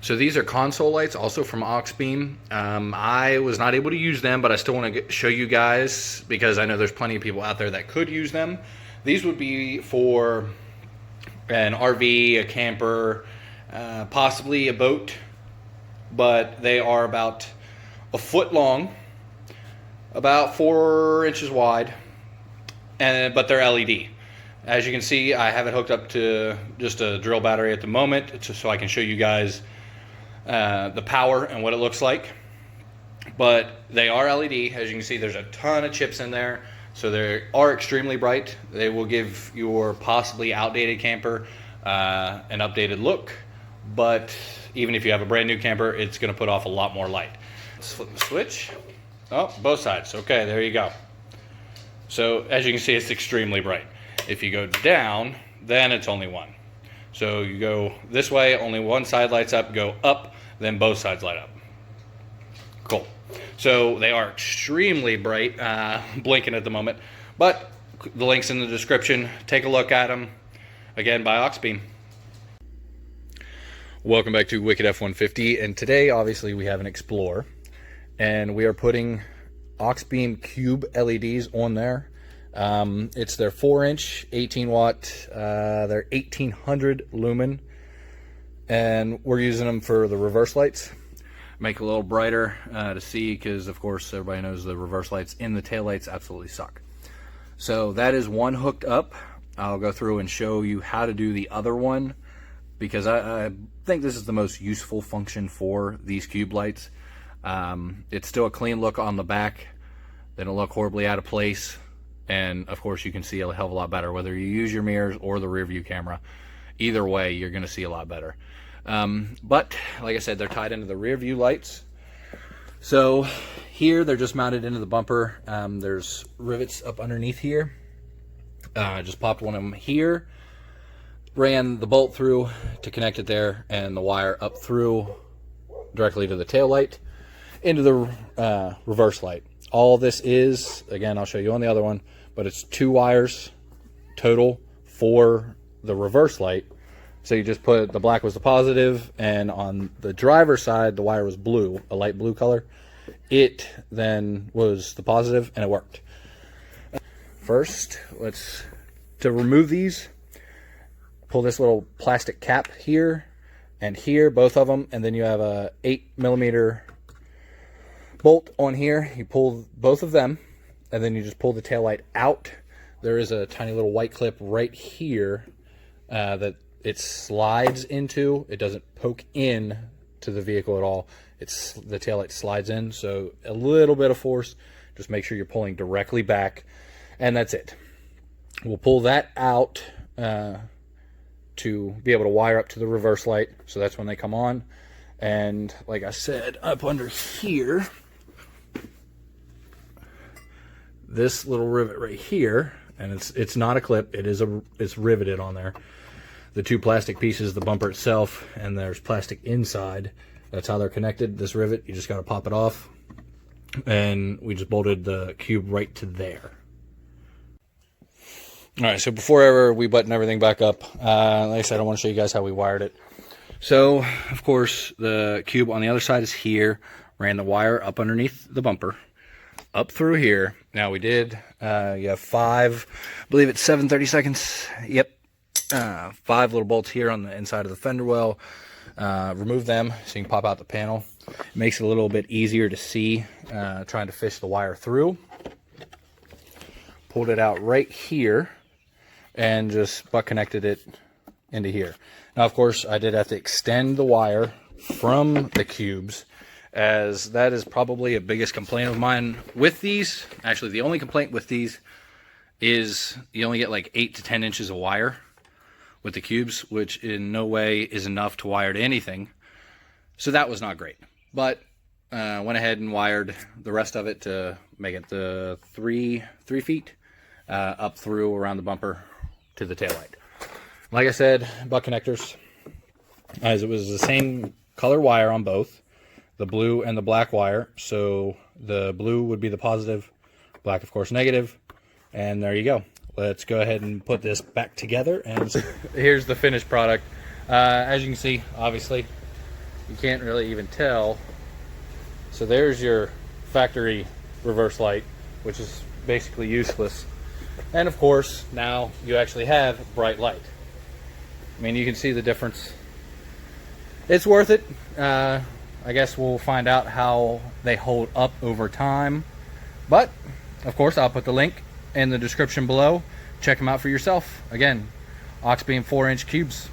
So these are console lights, also from Auxbeam. I was not able to use them, but I still want to show you guys because I know there's plenty of people out there that could use them. These would be for an RV, a camper, possibly a boat, but they are about a foot long, about 4 inches wide, but they're LED. As you can see, I have it hooked up to just a drill battery at the moment, so I can show you guys the power and what it looks like. But they are LED. As you can see, there's a ton of chips in there, so they are extremely bright. They will give your possibly outdated camper an updated look, but even if you have a brand new camper, it's going to put off a lot more light. Let's flip the switch. Oh, both sides. Okay, there you go. So as you can see, it's extremely bright. If you go down, then it's only one. So you go this way, only one side lights up. Go up, then both sides light up. Cool. So they are extremely bright, blinking at the moment, but the link's in the description. Take a look at them. Again, by Auxbeam. Welcome back to Wicked F-150, and today obviously we have an Explorer, and we are putting Auxbeam Cube LEDs on there. It's their 4-inch 18 watt, they're 1800 lumen, and we're using them for the reverse lights. Make it a little brighter to see, because of course everybody knows the reverse lights in the taillights absolutely suck. So that is one hooked up. I'll go through and show you how to do the other one, because I think this is the most useful function for these cube lights. It's still a clean look on the back. They don't look horribly out of place. And of course you can see a hell of a lot better whether you use your mirrors or the rear view camera. Either way, you're going to see a lot better. But like I said, they're tied into the rear view lights. So here they're just mounted into the bumper. There's rivets up underneath here. Just popped one of them here, ran the bolt through to connect it there, and the wire up through directly to the tail light into the reverse light. All this is, again, I'll show you on the other one, but it's 2 wires total for the reverse light. So you just put, the black was the positive, and on the driver's side, the wire was blue, a light blue color. It then was the positive, and it worked. First, to remove these, pull this little plastic cap here and here, both of them, and then you have a 8mm bolt on here. You pull both of them, and then you just pull the tail light out. There is a tiny little white clip right here that it slides into. It doesn't poke in to the vehicle at all. The tail light slides in, so a little bit of force. Just make sure you're pulling directly back, and that's it. We'll pull that out to be able to wire up to the reverse light, so that's when they come on. And like I said, up under here, this little rivet right here, and it's not a clip, it's riveted on there. The 2 plastic pieces, the bumper itself, and there's plastic inside. That's how they're connected. This rivet, you just got to pop it off, and we just bolted the cube right to there. All right, so before ever we button everything back up, like I said, I want to show you guys how we wired it. So, of course, the cube on the other side is here. Ran the wire up underneath the bumper, up through here. Now we did, you have 5, I believe it's 7/32. Yep, 5 little bolts here on the inside of the fender well. Remove them so you can pop out the panel. It makes it a little bit easier to see, trying to fish the wire through. Pulled it out right here and just butt connected it into here. Now, of course, I did have to extend the wire from the cubes, as that is probably a biggest complaint of mine with these. Actually, the only complaint with these is you only get like 8 to 10 inches of wire with the cubes, which in no way is enough to wire to anything. So that was not great. But went ahead and wired the rest of it to make it the 3 feet up through around the bumper to the taillight. Like I said, butt connectors, as it was the same color wire on both, the blue and the black wire. So the blue would be the positive, black of course negative, and there you go. Let's go ahead and put this back together, and here's the finished product. As you can see, obviously you can't really even tell. So there's your factory reverse light, which is basically useless. And of course, now you actually have bright light. I mean, you can see the difference. It's worth it. I guess we'll find out how they hold up over time. But, of course, I'll put the link in the description below. Check them out for yourself. Again, Auxbeam 4-inch cubes.